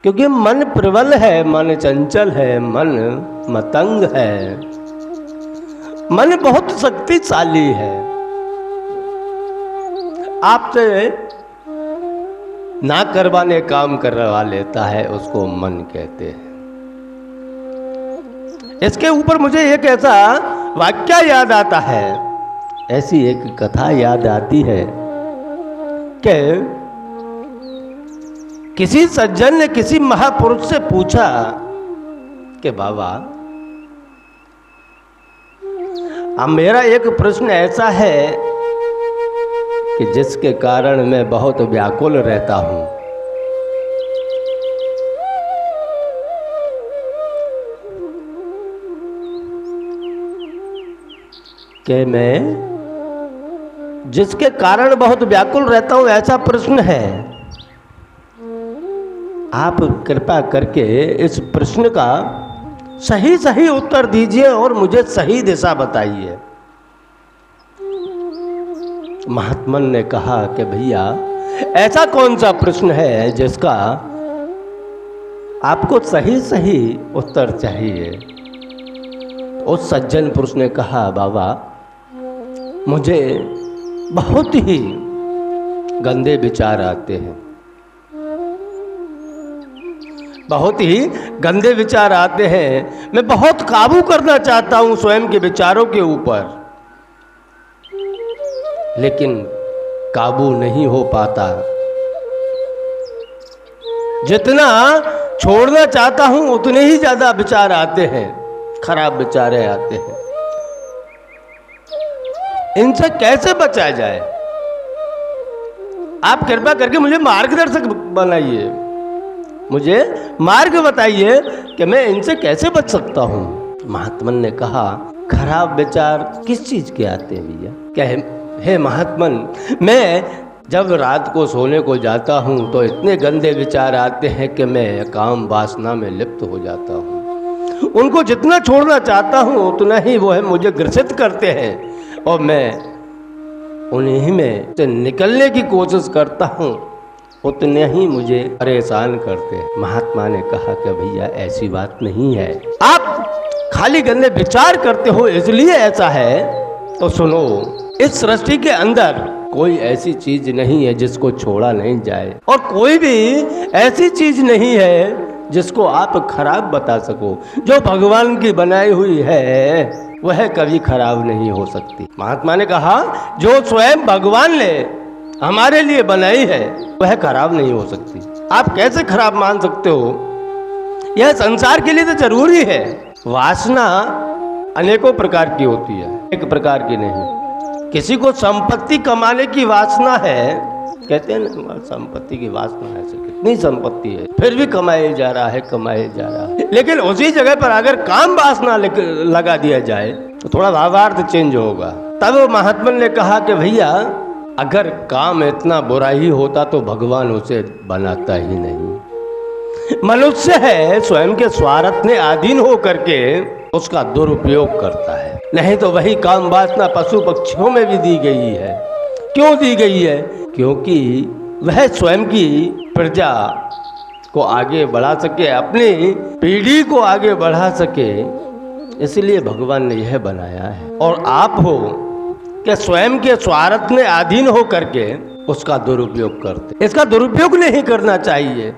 क्योंकि मन प्रबल है, मन चंचल है, मन मतंग है, मन बहुत शक्तिशाली है। आपसे ना करवाने काम करवा लेता है, उसको मन कहते हैं। इसके ऊपर मुझे एक ऐसा वाक्य याद आता है, ऐसी एक कथा याद आती है कि किसी सज्जन ने किसी महापुरुष से पूछा कि बाबा, अब मेरा एक प्रश्न ऐसा है कि जिसके कारण मैं बहुत व्याकुल रहता हूं। कि मैं जिसके कारण बहुत व्याकुल रहता हूं, ऐसा प्रश्न है। आप कृपा करके इस प्रश्न का सही सही उत्तर दीजिए और मुझे सही दिशा बताइए। महात्मन ने कहा कि भैया, ऐसा कौन सा प्रश्न है जिसका आपको सही सही उत्तर चाहिए? उस सज्जन पुरुष ने कहा, बाबा, मुझे बहुत ही गंदे विचार आते हैं, बहुत ही गंदे विचार आते हैं। मैं बहुत काबू करना चाहता हूं स्वयं के विचारों के ऊपर, लेकिन काबू नहीं हो पाता। जितना छोड़ना चाहता हूं उतने ही ज्यादा विचार आते हैं, खराब विचार आते हैं। इनसे कैसे बचा जाए? आप कृपा करके मुझे मार्गदर्शक बनाइए, मुझे मार्ग बताइए कि मैं इनसे कैसे बच सकता हूं। महात्मन ने कहा, खराब विचार किस चीज के आते हैं भैया? क्या हे महात्मन, मैं जब रात को सोने को जाता हूं तो इतने गंदे विचार आते हैं कि मैं काम वासना में लिप्त हो जाता हूं। उनको जितना छोड़ना चाहता हूं उतना ही वो है मुझे ग्रसित करते हैं, और मैं उन्हीं में से निकलने की कोशिश करता हूं, उतने ही मुझे परेशान करते हैं। महात्मा ने कहा कि भैया, ऐसी बात नहीं है, आप खाली गंदे विचार करते हो इसलिए ऐसा है। तो सुनो, इस सृष्टि के अंदर कोई ऐसी चीज नहीं है जिसको छोड़ा नहीं जाए, और कोई भी ऐसी चीज नहीं है जिसको आप खराब बता सको। जो भगवान की बनाई हुई है वह कभी खराब नहीं हो सकती। महात्मा ने कहा, जो स्वयं भगवान ने हमारे लिए बनाई है वह खराब नहीं हो सकती। आप कैसे खराब मान सकते हो? यह संसार के लिए तो जरूरी है। वासना अनेकों प्रकार की होती है, एक प्रकार की नहीं। किसी को संपत्ति कमाने की वासना है, कहते हैं ना, संपत्ति की वासना है, कितनी संपत्ति है फिर भी कमाए जा रहा है, कमाए जा रहा है। लेकिन उसी जगह पर अगर काम वासना लगा दिया जाए तो थोड़ा भावार्थ चेंज होगा। तब महात्मन ने कहा कि भैया, अगर काम इतना बुरा ही होता तो भगवान उसे बनाता ही नहीं। मनुष्य है, स्वयं के स्वार्थ ने अधीन हो करके उसका दुरुपयोग करता है। नहीं तो वही काम वासना पशु पक्षियों में भी दी गई है। क्यों दी गई है? क्योंकि वह स्वयं की प्रजा को आगे बढ़ा सके, अपनी पीढ़ी को आगे बढ़ा सके, इसलिए भगवान ने यह बनाया है। और आप हो कि स्वयं के स्वार्थ में अधीन हो करके उसका दुरुपयोग करते। इसका दुरुपयोग नहीं करना चाहिए।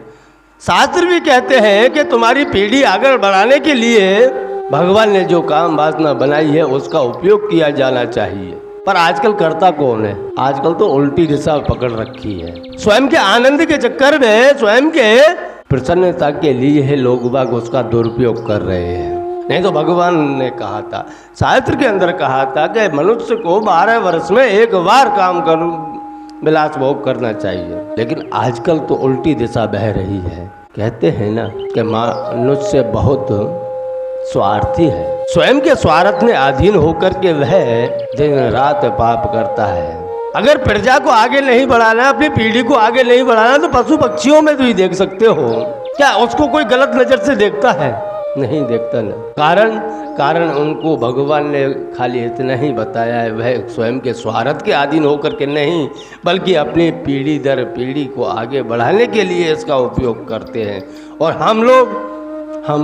शास्त्र भी कहते हैं कि तुम्हारी पीढ़ी आगे बढ़ाने के लिए भगवान ने जो काम वासना बनाई है उसका उपयोग किया जाना चाहिए। पर आजकल करता कौन है? आजकल तो उल्टी दिशा पकड़ रखी है। स्वयं के आनंद के चक्कर में, स्वयं के प्रसन्नता के लिए लोग बाग उसका दुरुपयोग कर रहे हैं। नहीं तो भगवान ने कहा था, शास्त्र के अंदर कहा था कि मनुष्य को 12 वर्ष में एक बार काम कर विलास भोग करना चाहिए। लेकिन आजकल तो उल्टी दिशा बह रही है। कहते हैं ना कि मनुष्य बहुत स्वार्थी है, स्वयं के स्वार्थ में अधीन होकर के वह दिन रात पाप करता है। अगर प्रजा को आगे नहीं बढ़ाना, अपनी पीढ़ी को आगे नहीं बढ़ाना, तो पशु पक्षियों में तो ही देख सकते हो। क्या उसको कोई गलत नजर से देखता है? नहीं देखता न। कारण उनको भगवान ने खाली इतना ही बताया है, वह स्वयं के स्वार्थ के अधीन होकर के नहीं, बल्कि अपनी पीढ़ी दर पीढ़ी को आगे बढ़ाने के लिए इसका उपयोग करते हैं। और हम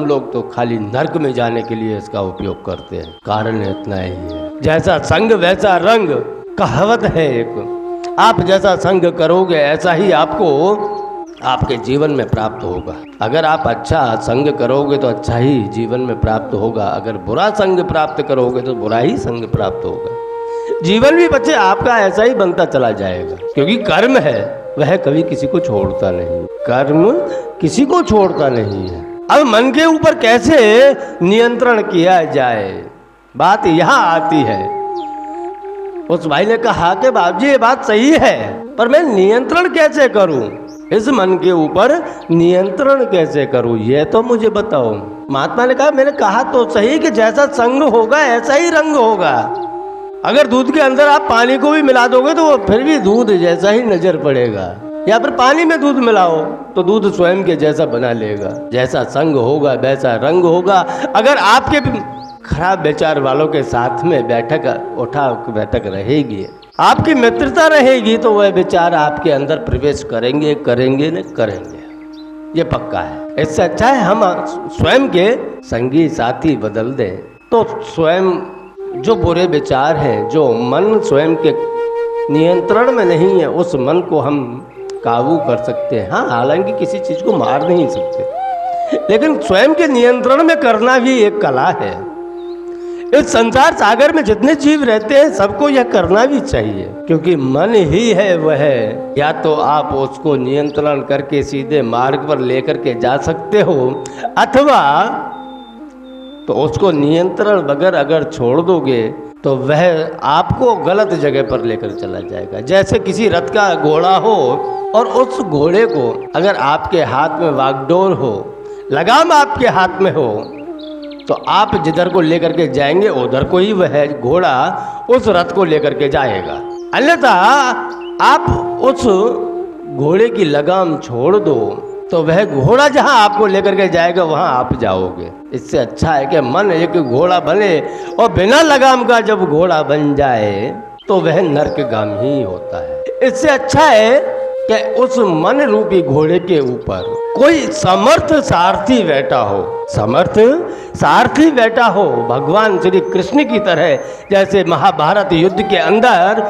लोग तो खाली नर्क में जाने के लिए इसका उपयोग करते हैं। कारण इतना ही है, जैसा संग वैसा रंग, कहावत है एक। आप जैसा संग करोगे ऐसा ही आपको आपके जीवन में प्राप्त होगा। अगर आप अच्छा संग करोगे तो अच्छा ही जीवन में प्राप्त होगा, अगर बुरा संग प्राप्त करोगे तो बुरा ही संग प्राप्त होगा। जीवन भी बच्चे आपका ऐसा ही बनता चला जाएगा, क्योंकि कर्म है वह कभी किसी को छोड़ता नहीं, कर्म किसी को छोड़ता नहीं है। अब मन के ऊपर कैसे नियंत्रण किया जाए, बात यहाँ आती है। उस भाई ने कहा कि बाबूजी ये बात सही है, पर मैं नियंत्रण कैसे करूं, इस मन के ऊपर नियंत्रण कैसे करूं, ये तो मुझे बताओ। महात्मा ने कहा, मैंने कहा तो सही कि जैसा संग होगा ऐसा ही रंग होगा। अगर दूध के अंदर आप पानी को भी मिला दोगे तो वो फिर भी दूध जैसा ही नजर पड़ेगा, या फिर पानी में दूध मिलाओ तो दूध स्वयं के जैसा बना लेगा। जैसा संग होगा वैसा रंग होगा। अगर आपके खराब विचार वालों के साथ में बैठक रहेगी, आपकी मित्रता रहेगी, तो वह विचार आपके अंदर प्रवेश करेंगे ये पक्का है। इससे अच्छा है हम स्वयं के संगी साथी बदल दें, तो स्वयं जो बुरे विचार हैं, जो मन स्वयं के नियंत्रण में नहीं है, उस मन को हम काबू कर सकते हैं। हाँ, हालांकि किसी चीज को मार नहीं सकते, लेकिन स्वयं के नियंत्रण में करना भी एक कला है। इस संसार सागर में जितने जीव रहते हैं सबको यह करना भी चाहिए, क्योंकि मन ही है वह, या तो आप उसको नियंत्रण करके सीधे मार्ग पर लेकर के जा सकते हो, अथवा तो उसको नियंत्रण बगैर अगर छोड़ दोगे तो वह आपको गलत जगह पर लेकर चला जाएगा। जैसे किसी रथ का घोड़ा हो और उस घोड़े को अगर आपके हाथ में वागडोर हो, लगाम आपके हाथ में हो, तो आप जिधर को लेकर के जाएंगे उधर को ही वह घोड़ा उस रथ को लेकर के जाएगा। अन्यथा आप उस घोड़े की लगाम छोड़ दो तो वह घोड़ा जहां आपको लेकर के जाएगा वहां आप जाओगे। इससे अच्छा है कि मन एक घोड़ा बने, और बिना लगाम का जब घोड़ा बन जाए तो वह नरकगामी ही होता है। इससे अच्छा है कि उस मन रूपी घोड़े के ऊपर कोई समर्थ सारथी बैठा हो, भगवान श्री कृष्ण की तरह। जैसे महाभारत युद्ध के अंदर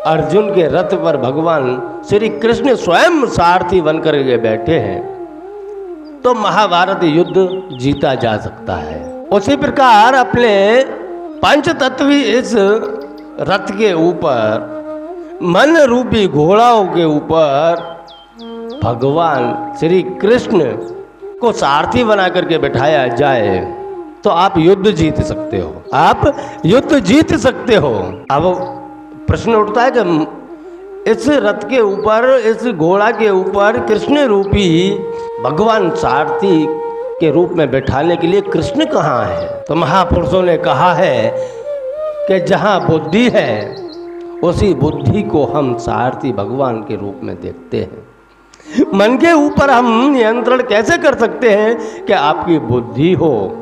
अर्जुन के रथ पर भगवान श्री कृष्ण स्वयं सारथी बनकर के बैठे हैं, तो महाभारत युद्ध जीता जा सकता है। उसी प्रकार अपने पंच तत्वी इस रथ के ऊपर, मन रूपी घोड़ाओं के ऊपर भगवान श्री कृष्ण को सारथी बना करके बिठाया जाए तो आप युद्ध जीत सकते हो। अब प्रश्न उठता है कि इस रथ के ऊपर, इस घोड़ा के ऊपर कृष्ण रूपी भगवान सारथी के रूप में बैठाने के लिए कृष्ण कहाँ है? तो महापुरुषों ने कहा है कि जहाँ बुद्धि है उसी बुद्धि को हम सारथी भगवान के रूप में देखते हैं। मन के ऊपर हम नियंत्रण कैसे कर सकते हैं कि आपकी बुद्धि हो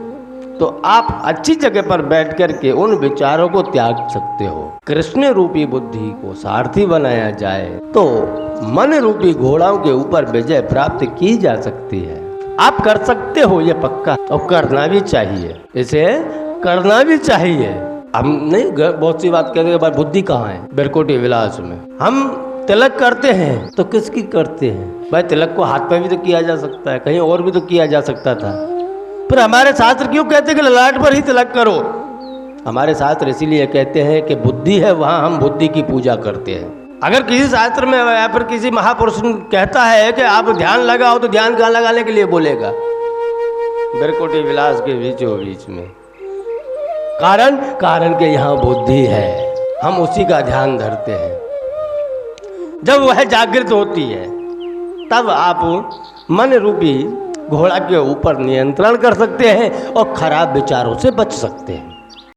तो आप अच्छी जगह पर बैठ करके उन विचारों को त्याग सकते हो। कृष्ण रूपी बुद्धि को सारथी बनाया जाए तो मन रूपी घोड़ाओं के ऊपर विजय प्राप्त की जा सकती है। आप कर सकते हो ये पक्का, और करना भी चाहिए, इसे करना भी चाहिए। हम नहीं बहुत सी बात कहते हैं, बुद्धि कहाँ है? बिरकोटी विलास में हम तिलक करते हैं तो किसकी करते हैं भाई? तिलक को हाथ पे भी तो किया जा सकता है, कहीं और भी तो किया जा सकता था। फिर हमारे शास्त्र क्यों कहते हैं कि ललाट पर ही तिलक करो? हमारे शास्त्र इसीलिए कहते हैं कि बुद्धि है वहाँ हम बुद्धि की पूजा करते हैं। अगर किसी शास्त्र में या फिर किसी महापुरुष कहता है कि आप ध्यान लगाओ तो ध्यान कहाँ लगाने के लिए बोलेगा? बिरकोटी विलास के बीचों बीच में। कारण के यहाँ बुद्धि है, हम उसी का ध्यान धरते हैं। जब वह जागृत होती है तब आप मन रूपी घोड़ा के ऊपर नियंत्रण कर सकते हैं और खराब विचारों से बच सकते हैं।